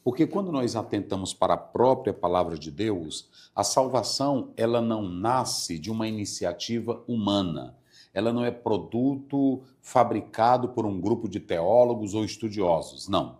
Porque quando nós atentamos para a própria palavra de Deus, a salvação, ela não nasce de uma iniciativa humana. Ela não é produto fabricado por um grupo de teólogos ou estudiosos. Não.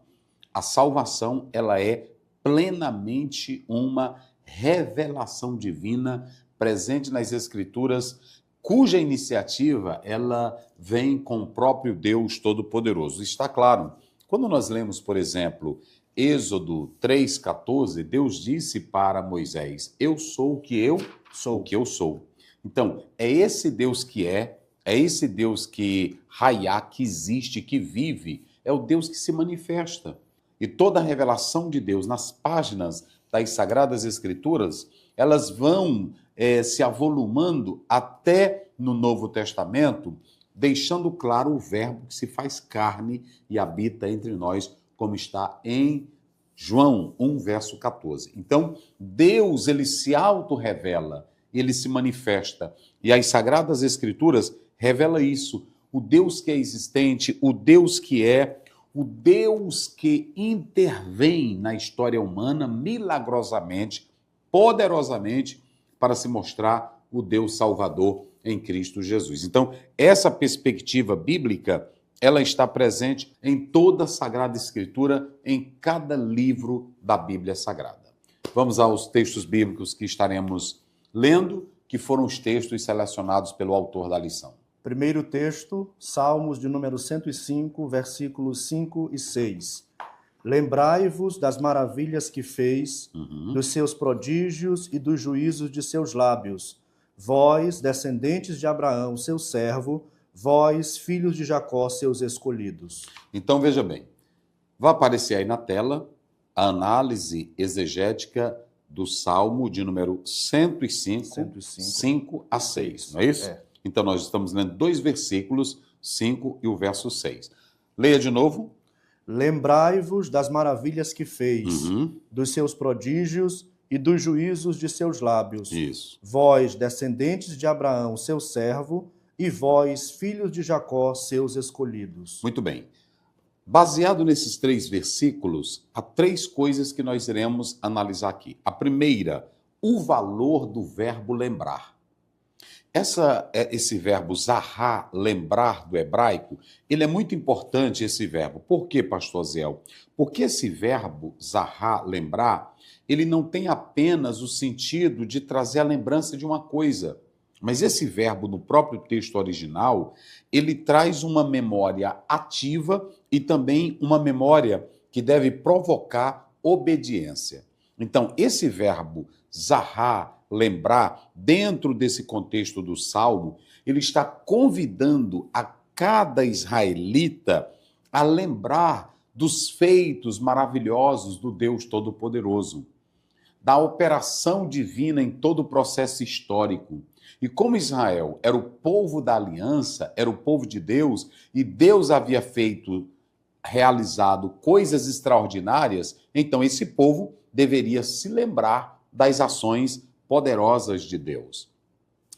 A salvação, ela é plenamente uma revelação divina presente nas Escrituras, cuja iniciativa ela vem com o próprio Deus Todo-Poderoso. Está claro. Quando nós lemos, por exemplo, Êxodo 3,14, Deus disse para Moisés: eu sou o que eu sou. O que eu sou. Então, é esse Deus que é esse Deus que que existe, que vive, é o Deus que se manifesta. E toda a revelação de Deus nas páginas das Sagradas Escrituras, elas vão se avolumando até no Novo Testamento, deixando claro o verbo que se faz carne e habita entre nós, como está em João 1, verso 14. Então, Deus, ele se auto-revela, ele se manifesta. E as Sagradas Escrituras revela isso. O Deus que é existente, o Deus que intervém na história humana milagrosamente, poderosamente, para se mostrar o Deus Salvador em Cristo Jesus. Então, essa perspectiva bíblica, ela está presente em toda a Sagrada Escritura, em cada livro da Bíblia Sagrada. Vamos aos textos bíblicos que estaremos lendo, que foram os textos selecionados pelo autor da lição. Primeiro texto, Salmos de número 105, versículos 5 e 6. Lembrai-vos das maravilhas que fez, dos seus prodígios e dos juízos de seus lábios. Vós, descendentes de Abraão, seu servo, vós, filhos de Jacó, seus escolhidos. Então, veja bem, vai aparecer aí na tela a análise exegética do Salmo de número 105, 5 a 6, não é isso? É. Então, nós estamos lendo dois versículos, 5 e o verso 6. Leia de novo. Lembrai-vos das maravilhas que fez, dos seus prodígios e dos juízos de seus lábios. Isso. Vós, descendentes de Abraão, seu servo, e vós, filhos de Jacó, seus escolhidos. Muito bem. Baseado nesses três versículos, há três coisas que nós iremos analisar aqui. A primeira, o valor do verbo lembrar. Esse verbo zahá, lembrar do hebraico, ele é muito importante, esse verbo. Por quê, pastor Zéu? Porque esse verbo zahá, lembrar, ele não tem apenas o sentido de trazer a lembrança de uma coisa, mas esse verbo, no próprio texto original, ele traz uma memória ativa e também uma memória que deve provocar obediência. Então, esse verbo zahá, lembrar, dentro desse contexto do Salmo, ele está convidando a cada israelita a lembrar dos feitos maravilhosos do Deus Todo-Poderoso, da operação divina em todo o processo histórico. E como Israel era o povo da aliança, era o povo de Deus, e Deus havia realizado coisas extraordinárias, então esse povo deveria se lembrar das ações poderosas de Deus.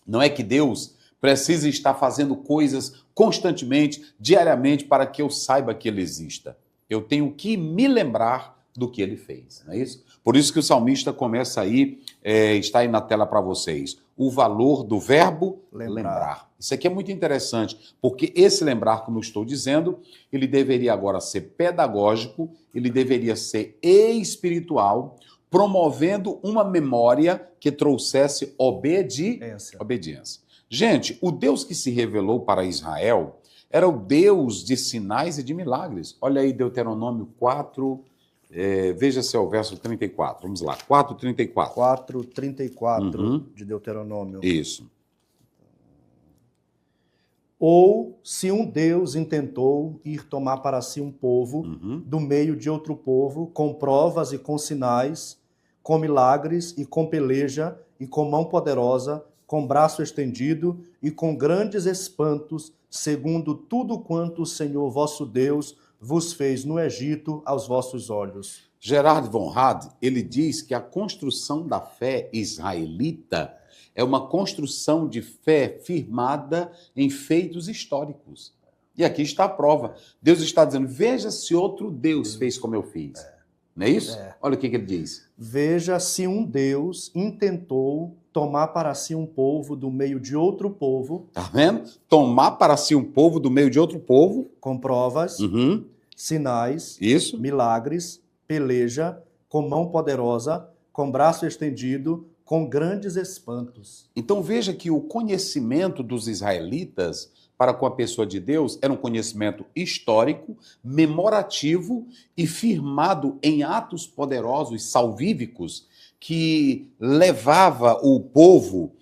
Não é que Deus precisa estar fazendo coisas constantemente, diariamente, para que eu saiba que ele exista. Eu tenho que me lembrar do que ele fez, não é isso? Por isso que o salmista começa aí, está aí na tela para vocês, o valor do verbo lembrar. Isso aqui é muito interessante, porque esse lembrar, como eu estou dizendo, ele deveria agora ser pedagógico, ele deveria ser espiritual, promovendo uma memória que trouxesse obediência. Gente, o Deus que se revelou para Israel era o Deus de sinais e de milagres. Olha aí Deuteronômio 4, veja se é o verso 34. Vamos lá, 4:34. 4:34 de Deuteronômio. Isso. Ou se um Deus intentou ir tomar para si um povo do meio de outro povo, com provas e com sinais, com milagres e com peleja e com mão poderosa, com braço estendido e com grandes espantos, segundo tudo quanto o Senhor vosso Deus vos fez no Egito aos vossos olhos. Gerard von Rad, ele diz que a construção da fé israelita é uma construção de fé firmada em feitos históricos. E aqui está a prova. Deus está dizendo, veja se outro Deus fez como eu fiz. Não é isso? É. Olha o que ele diz. Veja se um Deus intentou tomar para si um povo do meio de outro povo, Tá vendo? Tomar para si um povo do meio de outro povo. com provas, Uhum. sinais, Isso. milagres, peleja, com mão poderosa, com braço estendido, com grandes espantos. Então veja que o conhecimento dos israelitas para com a pessoa de Deus era um conhecimento histórico, memorativo e firmado em atos poderosos, salvíficos, que levava o povo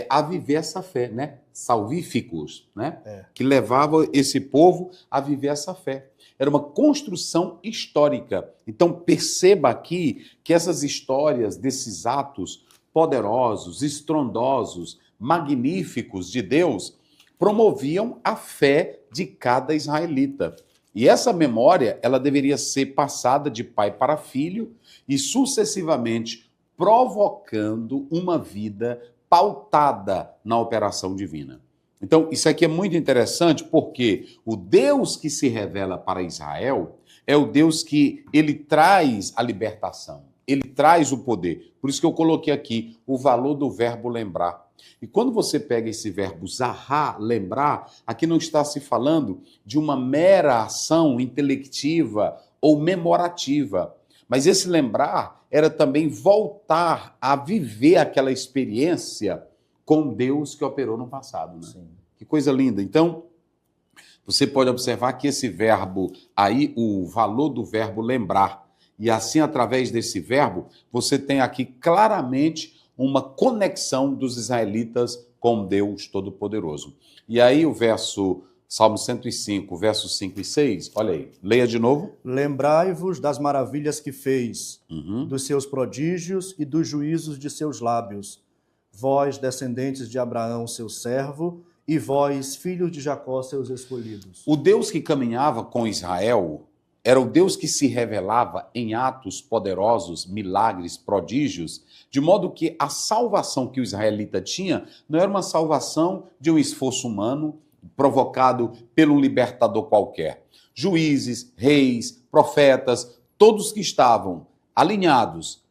a viver essa fé, né? Salvíficos, né? Que levava esse povo a viver essa fé. Era uma construção histórica. Então perceba aqui que essas histórias desses atos poderosos, estrondosos, magníficos de Deus promoviam a fé de cada israelita. E essa memória, ela deveria ser passada de pai para filho e sucessivamente provocando uma vida pautada na operação divina. Então, isso aqui é muito interessante porque o Deus que se revela para Israel é o Deus que ele traz a libertação, ele traz o poder. Por isso que eu coloquei aqui o valor do verbo lembrar. E quando você pega esse verbo zahar, lembrar, aqui não está se falando de uma mera ação intelectiva ou memorativa. Mas esse lembrar era também voltar a viver aquela experiência com Deus que operou no passado. Né? Sim. Que coisa linda. Então, você pode observar que esse verbo aí, o valor do verbo lembrar, e assim, através desse verbo, você tem aqui claramente uma conexão dos israelitas com Deus Todo-Poderoso. E aí o verso, Salmo 105, versos 5 e 6, olha aí, leia de novo. Lembrai-vos das maravilhas que fez, Uhum. dos seus prodígios e dos juízos de seus lábios. Vós, descendentes de Abraão, seu servo, e vós, filhos de Jacó, seus escolhidos. O Deus que caminhava com Israel era o Deus que se revelava em atos poderosos, milagres, prodígios, de modo que a salvação que o israelita tinha não era uma salvação de um esforço humano provocado pelo libertador qualquer. Juízes, reis, profetas, todos que estavam alinhados,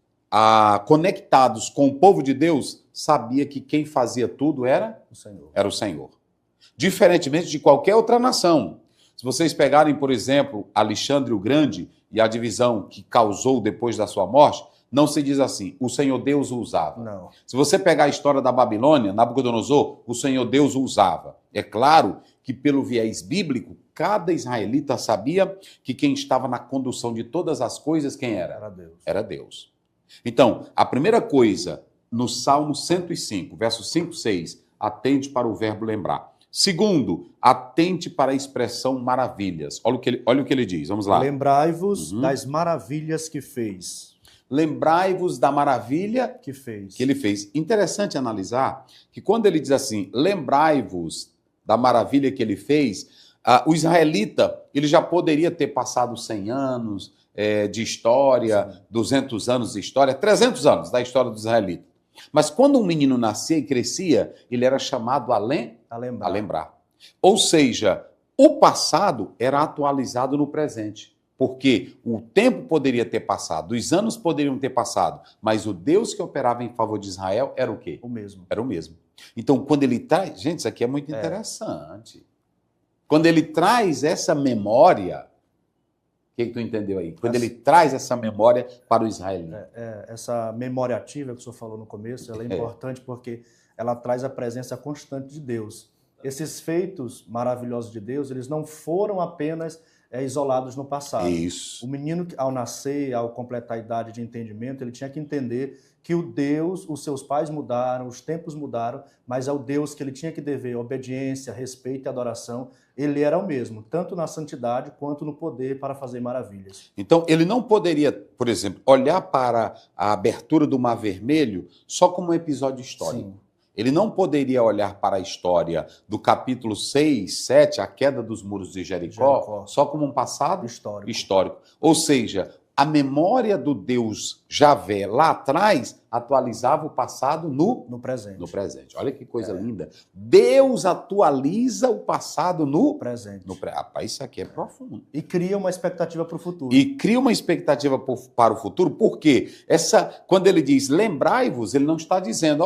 conectados com o povo de Deus, sabia que quem fazia tudo era O Senhor. Era o Senhor. Diferentemente de qualquer outra nação. Se vocês pegarem, por exemplo, Alexandre o Grande e a divisão que causou depois da sua morte, não se diz assim, o Senhor Deus o usava. Não. Se você pegar a história da Babilônia, Nabucodonosor, o Senhor Deus o usava. É claro que, pelo viés bíblico, cada israelita sabia que quem estava na condução de todas as coisas, quem era? Era Deus. Era Deus. Então, a primeira coisa, no Salmo 105, versos 5 e 6, atente para o verbo lembrar. Segundo, atente para a expressão maravilhas. Olha o que ele diz, vamos lá. Lembrai-vos das maravilhas que fez. Lembrai-vos da maravilha Que fez. que ele fez. Interessante analisar que quando ele diz assim, lembrai-vos da maravilha que ele fez, o israelita, ele já poderia ter passado 100 anos de história, sim, 200 anos de história, 300 anos da história do israelita. Mas quando um menino nascia e crescia, ele era chamado a lembrar. Ou seja, o passado era atualizado no presente. Porque o tempo poderia ter passado, os anos poderiam ter passado, mas o Deus que operava em favor de Israel era o quê? O mesmo. Era o mesmo. Então, quando ele traz... Gente, isso aqui é muito interessante. Quando ele traz essa memória... O que tu entendeu aí? Quando ele traz essa memória para o israelita. Essa memória ativa que o senhor falou no começo, ela é importante porque ela traz a presença constante de Deus. Esses feitos maravilhosos de Deus, eles não foram apenas isolados no passado. Isso. O menino, ao nascer, ao completar a idade de entendimento, ele tinha que entender que o Deus, os seus pais mudaram, os tempos mudaram, mas ao Deus que ele tinha que dever obediência, respeito e adoração, ele era o mesmo, tanto na santidade quanto no poder para fazer maravilhas. Então, ele não poderia, por exemplo, olhar para a abertura do Mar Vermelho só como um episódio histórico. Sim. Ele não poderia olhar para a história do capítulo 6, 7, a queda dos muros de Jericó, só como um passado histórico. Ou seja, a memória do Deus Javé lá atrás atualizava o passado no presente. no presente. Olha que coisa linda. Deus atualiza o passado no presente. Rapaz, isso aqui é profundo. E cria uma expectativa para o futuro. E cria uma expectativa para o futuro, porque quando ele diz lembrai-vos, ele não está dizendo,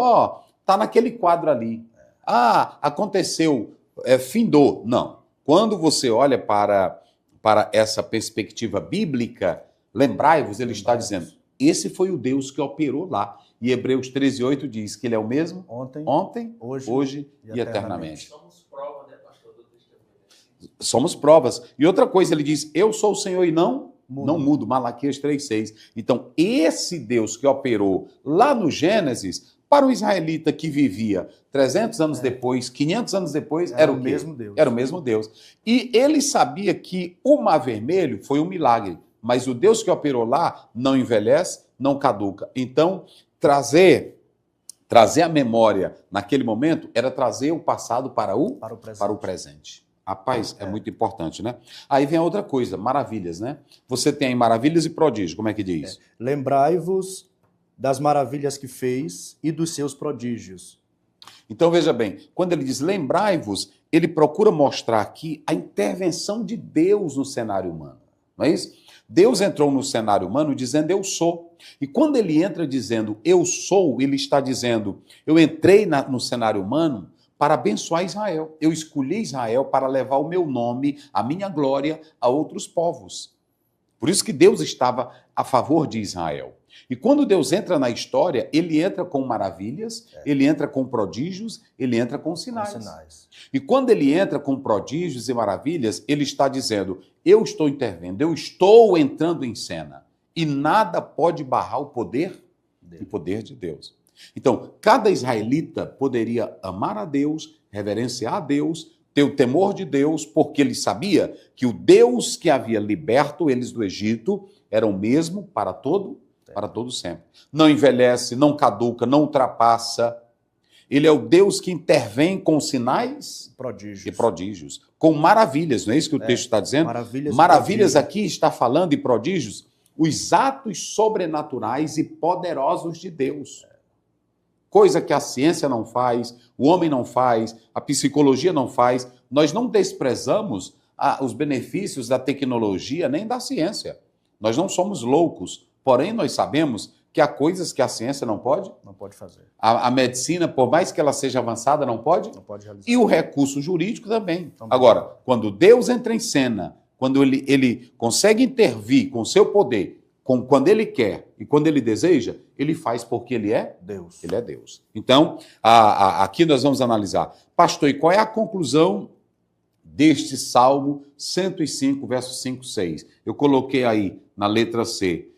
está naquele quadro ali. Aconteceu, findou. Não. Quando você olha para essa perspectiva bíblica, lembrai-vos, ele está dizendo, esse foi o Deus que operou lá. E Hebreus 13:8 diz que ele é o mesmo ontem hoje e eternamente. Somos prova, né, pastor, do testemunho. Somos provas. E outra coisa, ele diz, eu sou o Senhor e não mudo. Malaquias 3:6. Então, esse Deus que operou lá no Gênesis, para o israelita que vivia 300 anos depois, 500 anos depois, era o quê? Mesmo Deus. Era o mesmo Deus. E ele sabia que o Mar Vermelho foi um milagre, mas o Deus que operou lá não envelhece, não caduca. Então, trazer a memória naquele momento era trazer o passado para o presente. Rapaz, é muito importante, né? Aí vem a outra coisa, maravilhas, né? Você tem maravilhas e prodígios, como é que diz? Lembrai-vos das maravilhas que fez e dos seus prodígios. Então, veja bem, quando ele diz lembrai-vos, ele procura mostrar aqui a intervenção de Deus no cenário humano, não é isso? Deus entrou no cenário humano dizendo eu sou. E quando ele entra dizendo eu sou, ele está dizendo eu entrei no cenário humano para abençoar Israel. Eu escolhi Israel para levar o meu nome, a minha glória a outros povos. Por isso que Deus estava a favor de Israel. E quando Deus entra na história, ele entra com maravilhas, ele entra com prodígios, ele entra com sinais. E quando ele entra com prodígios e maravilhas, ele está dizendo, eu estou intervindo, eu estou entrando em cena. E nada pode barrar o poder de Deus. Então, cada israelita poderia amar a Deus, reverenciar a Deus, ter o temor de Deus, porque ele sabia que o Deus que havia liberto eles do Egito era o mesmo para todo sempre. Não envelhece, não caduca, não ultrapassa. Ele é o Deus que intervém com sinais e prodígios, com maravilhas, não é isso que o texto está dizendo? Maravilhas aqui está falando, e prodígios, os atos sobrenaturais e poderosos de Deus. Coisa que a ciência não faz, o homem não faz, a psicologia não faz. Nós não desprezamos os benefícios da tecnologia nem da ciência. Nós não somos loucos, porém nós sabemos que há coisas que a ciência não pode fazer. A medicina, por mais que ela seja avançada, não pode realizar. E o recurso jurídico também. Agora, quando Deus entra em cena, quando ele consegue intervir com o seu poder, quando ele quer e quando ele deseja, ele faz porque ele é Deus. Ele é Deus. Então, aqui nós vamos analisar. Pastor, e qual é a conclusão deste Salmo 105, versos 5 e 6? Eu coloquei aí na letra C.